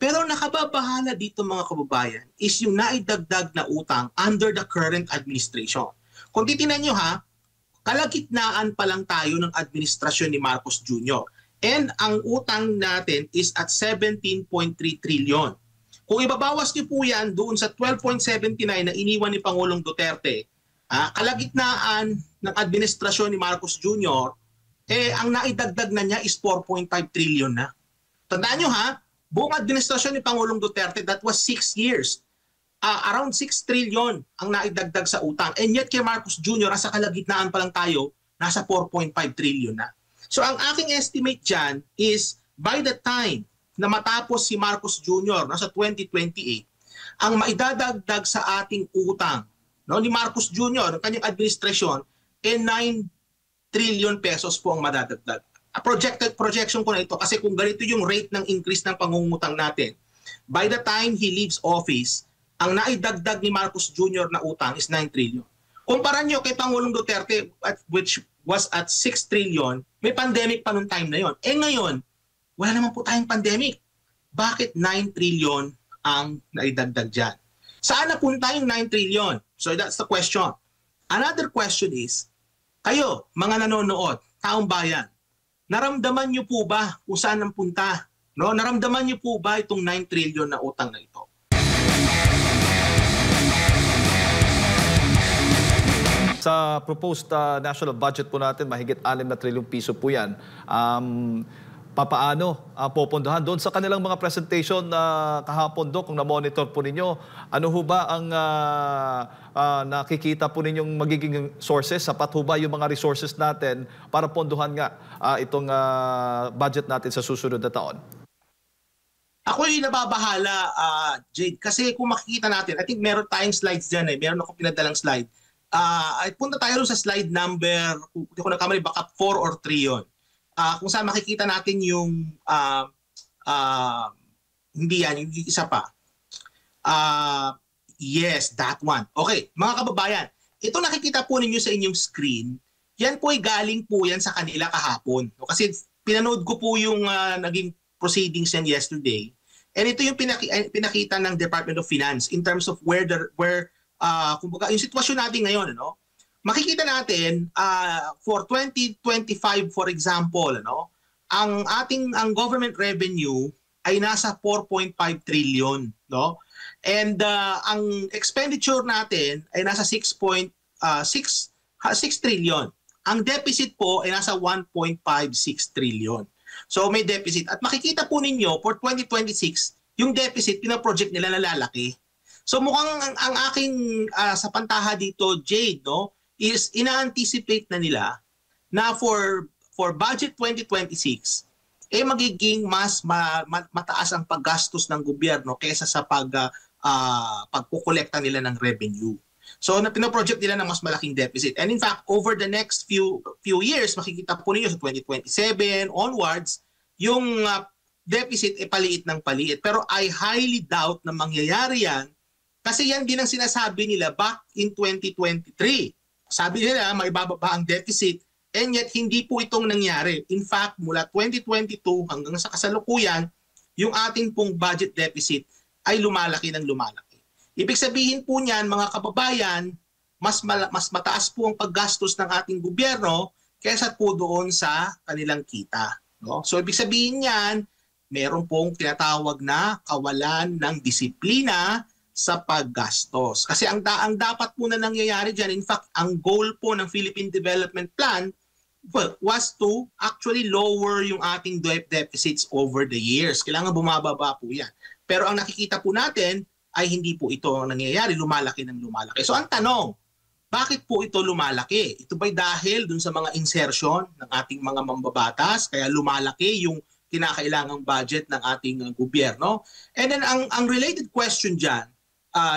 Pero nakababahala dito mga kababayan is yung naidagdag na utang under the current administration. Kung titingnan nyo ha, kalagitnaan pa lang tayo ng administrasyon ni Marcos Jr. And ang utang natin is at 17.3 trillion. Kung ibabawas niyo po yan doon sa 12.79 na iniwan ni Pangulong Duterte, kalagitnaan ng administrasyon ni Marcos Jr., ang naidagdag na niya is 4.5 trillion na. Tandaan nyo ha, buong administrasyon ni Pangulong Duterte, that was 6 years. Around 6 trillion ang naidagdag sa utang. And yet kay Marcos Jr., nasa kalagitnaan pa lang tayo, nasa 4.5 trillion na. So ang aking estimate dyan is by the time na matapos si Marcos Jr. nasa 2028, ang maidadagdag sa ating utang ni Marcos Jr., ng kanyang administrasyon, 9 trillion pesos po ang madadagdag. Projection ko na ito kasi kung ganito yung rate ng increase ng pangungutang natin, by the time he leaves office, ang naidagdag ni Marcos Jr. na utang is 9 trillion. Kumpara nyo kay Pangulong Duterte, which was at 6 trillion, may pandemic pa noong time na yon. Ngayon, wala naman po tayong pandemic. Bakit 9 trillion ang naidagdag dyan? Saan napunta yung 9 trillion? So that's the question. Another question is, kayo, mga nanonood, taong bayan, naramdaman nyo po ba kung saan ang punta? No? Naramdaman nyo po ba itong 9 trillion na utang na ito? Sa proposed national budget po natin, mahigit 6 na trilyong piso po yan. Papaano popondohan doon sa kanilang mga presentation na kahapon kung na-monitor po ninyo, ano ho ba ang nakikita po ninyong magiging sources? Sapat ho ba yung mga resources natin para pondohan nga itong budget natin sa susunod na taon? Ako yung nababahala, Jade, kasi kung makikita natin, I think meron tayong slides dyan meron akong pinadalang slide. Punta tayo sa slide number, kung di ko nakamali, baka 4 or 3 yun. Kung saan makikita natin yung hindi yan, yung isa pa. Yes, that one. Okay, mga kababayan, ito nakikita po ninyo sa inyong screen, yan po ay galing po yan sa kanila kahapon. Kasi pinanood ko po yung naging proceedings yan yesterday. And ito yung pinakita ng Department of Finance in terms of kumbaga, yung sitwasyon natin ngayon, makikita natin for 2025 for example, ang government revenue ay nasa 4.5 trillion, and ang expenditure natin ay nasa 6 trillion. Ang deficit po ay nasa 1.56 trillion. So may deficit, at makikita po ninyo for 2026 yung deficit pina-project nila na lalaki. So mukhang ang aking sa pantaha dito, Jade, is ina-anticipate na nila na for budget 2026, magiging mas mataas ang paggastos ng gobyerno kaysa sa pagkukolekta nila ng revenue. So pinoproject nila ng mas malaking deficit. And in fact, over the next few years, makikita po ninyo sa 2027 onwards, yung deficit paliit ng paliit. Pero I highly doubt na mangyayari yan. Kasi yan din ang sinasabi nila back in 2023. Sabi nila may bababa ang deficit, and yet hindi po itong nangyari. In fact, mula 2022 hanggang sa kasalukuyan, yung ating pong budget deficit ay lumalaki ng lumalaki. Ibig sabihin po niyan, mga kababayan, mas mataas po ang paggastos ng ating gobyerno kaysa po doon sa kanilang kita. So ibig sabihin niyan, meron pong tinatawag na kawalan ng disiplina sa paggastos. Kasi ang dapat po na nangyayari dyan, in fact, ang goal po ng Philippine Development Plan was to actually lower yung ating deficits over the years. Kailangan bumababa po yan. Pero ang nakikita po natin ay hindi po ito nangyayari, lumalaki ng lumalaki. So ang tanong, bakit po ito lumalaki? Ito ba'y dahil dun sa mga insertion ng ating mga mambabatas, kaya lumalaki yung kinakailangang budget ng ating gobyerno? And then ang related question dyan,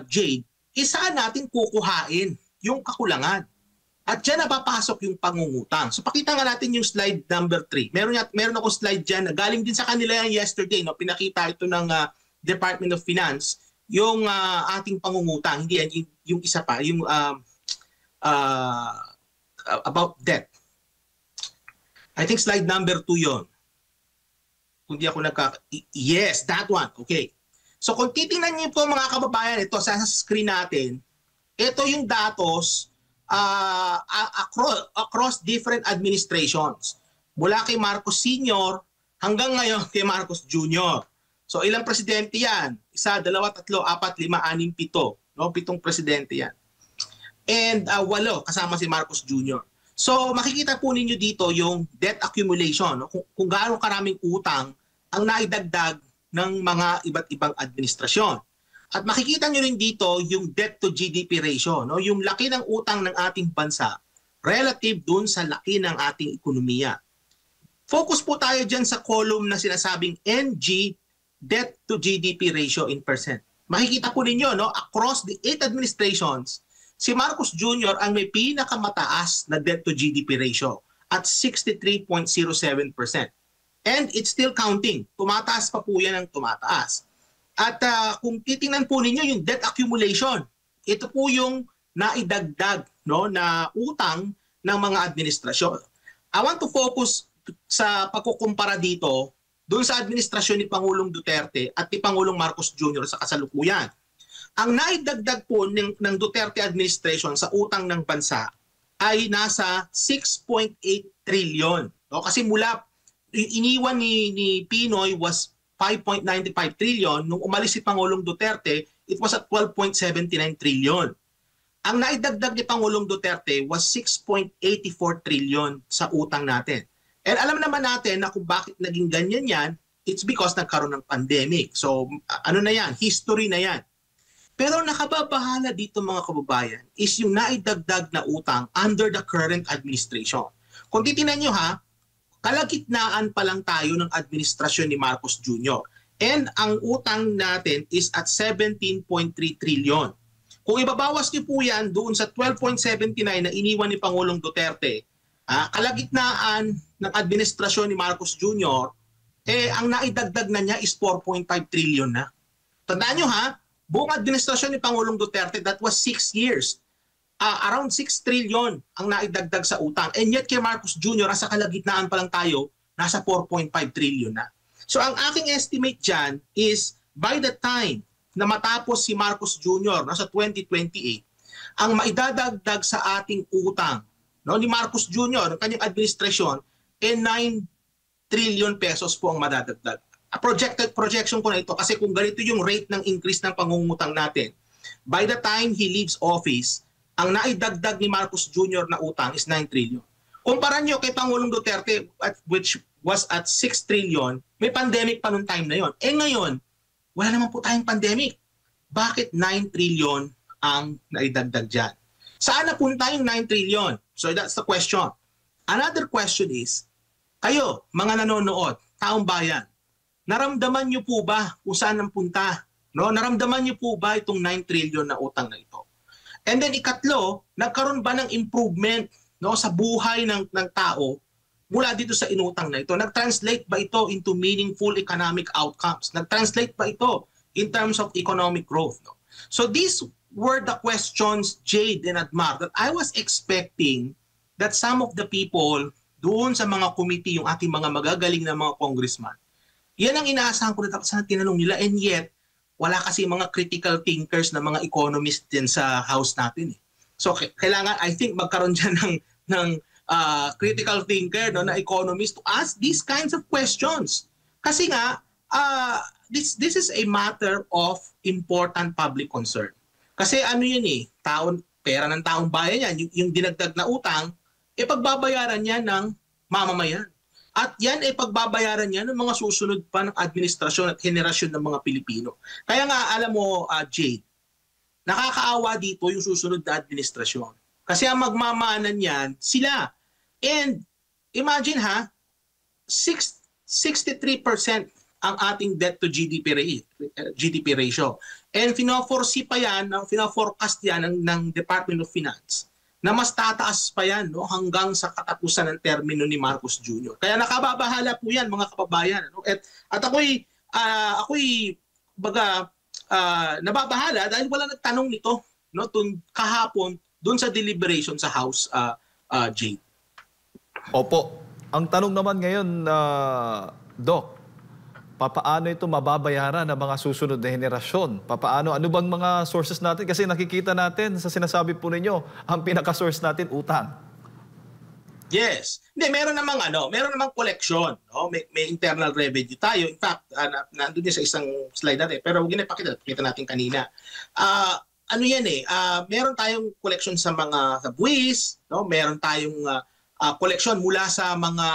Jade, saan natin kukuhain yung kakulangan? At dyan napapasok yung pangungutang. So pakita nga natin yung slide number 3. Meron ako slide dyan na galing din sa kanila yan yesterday. Pinakita ito ng Department of Finance, yung ating pangungutang. Hindi yan, yung isa pa, yung about debt. I think slide number 2 yon. Kung di ako yes, that one. Okay. So kung titingnan niyo po mga kababayan, ito sa screen natin, ito yung datos across different administrations. Mula kay Marcos Sr. hanggang ngayon kay Marcos Jr. So ilang presidente yan? 1, 2, 3, 4, 5, 6, 7. No? 7 presidente yan. And 8 kasama si Marcos Jr. So makikita po ninyo dito yung debt accumulation. No? Kung gaano karaming utang ang naidagdag ng mga iba't ibang administrasyon. At makikita nyo rin dito yung debt to GDP ratio, no? Yung laki ng utang ng ating bansa relative dun sa laki ng ating ekonomiya. Focus po tayo dyan sa column na sinasabing NG, debt to GDP ratio in percent. Makikita po ninyo, no? Across the 8 administrations, si Marcos Jr. ang may pinakamataas na debt to GDP ratio at 63.07%. And it's still counting. Tumataas pa po yan ng tumataas. At kung titingnan po ninyo yung debt accumulation, ito po yung naidagdag, no, na utang ng mga administrasyon. I want to focus sa pagkukumpara dito doon sa administrasyon ni Pangulong Duterte at ni Pangulong Marcos Jr. sa kasalukuyan. Ang naidagdag po ng Duterte administration sa utang ng bansa ay nasa 6.8 trillion. No? Kasi mula iniwan ni Pinoy was 5.95 trillion. Nung umalis si Pangulong Duterte, it was at 12.79 trillion. Ang naidagdag ni Pangulong Duterte was 6.84 trillion sa utang natin. And alam naman natin na kung bakit naging ganyan yan, it's because nagkaroon ng pandemic. So ano na yan, history na yan. Pero nakababahala dito mga kababayan is yung naidagdag na utang under the current administration. Kung titingnan nyo ha, kalagitnaan pa lang tayo ng administrasyon ni Marcos Jr. And ang utang natin is at 17.3 trillion. Kung ibabawas niyo po yan doon sa 12.79 na iniwan ni Pangulong Duterte, kalagitnaan ng administrasyon ni Marcos Jr., ang naidagdag na niya is 4.5 trillion na. Tandaan nyo ha, buong administrasyon ni Pangulong Duterte, that was 6 years. Around 6 trillion ang naidagdag sa utang. And yet kay Marcos Jr., sa kalagitnaan pa lang tayo, nasa 4.5 trillion na. So ang aking estimate dyan is by the time na matapos si Marcos Jr. nasa 2028, ang maidadagdag sa ating utang, no, ni Marcos Jr., ng kanyang administrasyon, 9 trillion pesos po ang madadagdag. Projection ko na ito kasi kung ganito yung rate ng increase ng pangungutang natin, by the time he leaves office, ang naidagdag ni Marcos Jr. na utang is 9 trillion. Kumpara nyo kay Pangulong Duterte, which was at 6 trillion, may pandemic pa noong time na yon. Ngayon, wala naman po tayong pandemic. Bakit 9 trillion ang naidagdag dyan? Saan napunta yung 9 trillion? So that's the question. Another question is, kayo, mga nanonood, taong bayan, naramdaman nyo po ba kung saan ang punta? No? Naramdaman nyo po ba itong 9 trillion na utang na ito? And then ikatlo, nagkaroon ba ng improvement, no, sa buhay ng tao mula dito sa inutang na ito? Nag-translate ba ito into meaningful economic outcomes? Nag-translate ba ito in terms of economic growth? No? So these were the questions, Jade and Admar, that I was expecting that some of the people doon sa mga committee, yung ating mga magagaling na mga congressman, yan ang inaasahan ko na sana tinanong nila, and yet wala kasi mga critical thinkers na mga economists din sa house natin. So kailangan, I think, magkaroon dyan ng critical thinker, no, na economist to ask these kinds of questions. Kasi nga, this is a matter of important public concern. Kasi ano yun pera ng taong bayan yan, yung dinagdag na utang, pagbabayaran yan ng mamamayan. At yan ay pagbabayaran niya ng mga susunod pa ng administrasyon at henerasyon ng mga Pilipino. Kaya nga, alam mo, Jay, nakakaawa dito yung susunod na administrasyon. Kasi ang magmamanan yan, sila. And imagine 63% ang ating debt to GDP ratio. And fino-forecast yan ng Department of Finance na mas tataas pa yan, no, hanggang sa katapusan ng termino ni Marcos Jr. Kaya nakababahala po yan, mga kababayan. No? At ako'y nababahala dahil wala nagtanong nito, no, kahapon doon sa deliberation sa House, Jade. Opo. Ang tanong naman ngayon, Doc, papaano ito mababayaran ng mga susunod na henerasyon? Papaano, ano bang mga sources natin? Kasi nakikita natin sa sinasabi po ninyo, ang pinaka-source natin, utang. Yes. Hindi, meron namang collection, no? May internal revenue tayo. In fact, nandun din sa isang slide natin, pero huwag pakita natin kanina. Ano yan meron tayong collection sa mga sa buwis, no? Meron tayong collection mula sa mga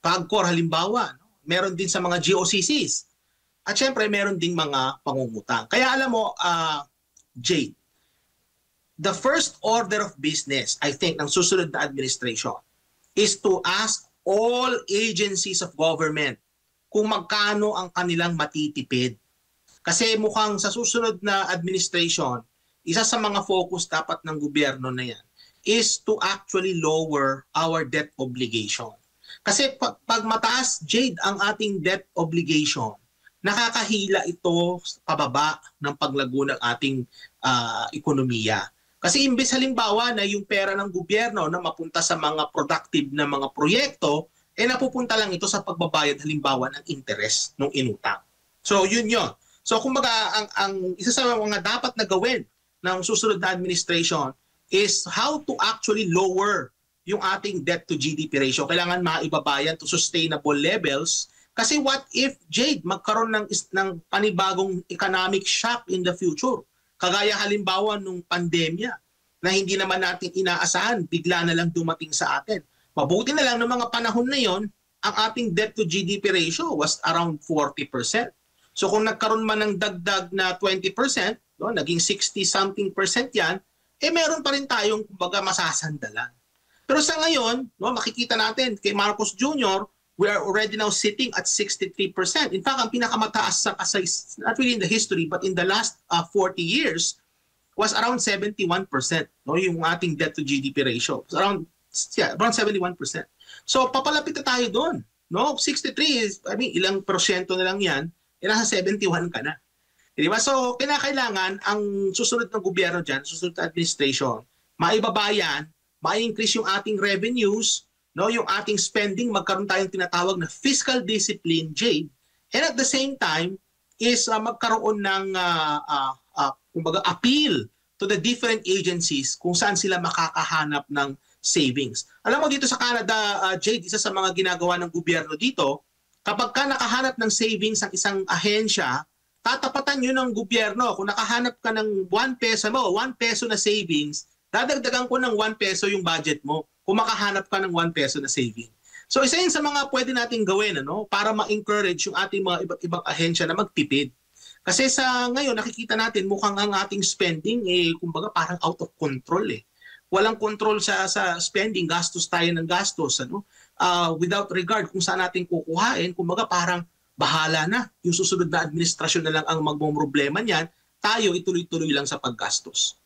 PAGCOR halimbawa, no? Meron din sa mga GOCCs. At syempre meron ding mga pangungutang. Kaya alam mo, Jade, the first order of business, I think, ng susunod na administration is to ask all agencies of government kung magkano ang kanilang matitipid. Kasi mukhang sa susunod na administration, isa sa mga focus dapat ng gobyerno na yan is to actually lower our debt obligation. Kasi pag mataas, Jade, ang ating debt obligation, nakakahila ito pababa ng paglago ng ating ekonomiya. Kasi imbes halimbawa na yung pera ng gobyerno na mapunta sa mga productive na mga proyekto, napupunta lang ito sa pagbabayad halimbawa ng interest ng inutang. So yun. So kumbaga, ang isa sa mga dapat na gawin ng susunod na administration is how to actually lower yung ating debt to GDP ratio. Kailangan maibabayan to sustainable levels. Kasi what if, Jade, magkaroon ng panibagong economic shock in the future? Kagaya halimbawa nung pandemya na hindi naman natin inaasahan, bigla na lang dumating sa atin. Mabuti na lang ng mga panahon na yon, ang ating debt to GDP ratio was around 40%. So kung nagkaroon man ng dagdag na 20%, no, naging 60-something% yan, meron pa rin tayong kumbaga masasandalan. Pero sa ngayon, no, makikita natin kay Marcos Jr., we are already now sitting at 63%. In fact, ang pinakamataas sa not really in the history, but in the last 40 years, was around 71%. No, yung ating debt to GDP ratio. Around 71%. So, papalapit na tayo doon. No? 63 is, ilang porsyento na lang yan, nasa 71 ka na. Diba? So, kinakailangan ang susunod ng gobyerno dyan, susunod na administration, maibabayan, ma-increase yung ating revenues, no, yung ating spending, magkaroon tayong tinatawag na fiscal discipline, Jade, and at the same time is magkaroon ng kumbaga appeal to the different agencies kung saan sila makakahanap ng savings. Alam mo dito sa Canada, Jade, isa sa mga ginagawa ng gobyerno dito, kapag ka nakahanap ng savings ang isang ahensya, tatapatan yun ng gobyerno. Kung nakahanap ka ng 1 peso mo, 1 peso na savings, dadagdagan ko ng 1 peso yung budget mo kung makahanap ka ng 1 peso na saving. So isa yun sa mga pwede nating gawin para ma-encourage yung ating mga iba't ibang ahensya na magtipid. Kasi sa ngayon nakikita natin mukhang ang ating spending kumbaga parang out of control Walang control sa spending, gastos tayo ng gastos without regard kung saan natin kukuhain, kumbaga parang bahala na. Yung susunod na administrasyon na lang ang magmumroblema niyan, tayo ituloy-tuloy lang sa paggastos.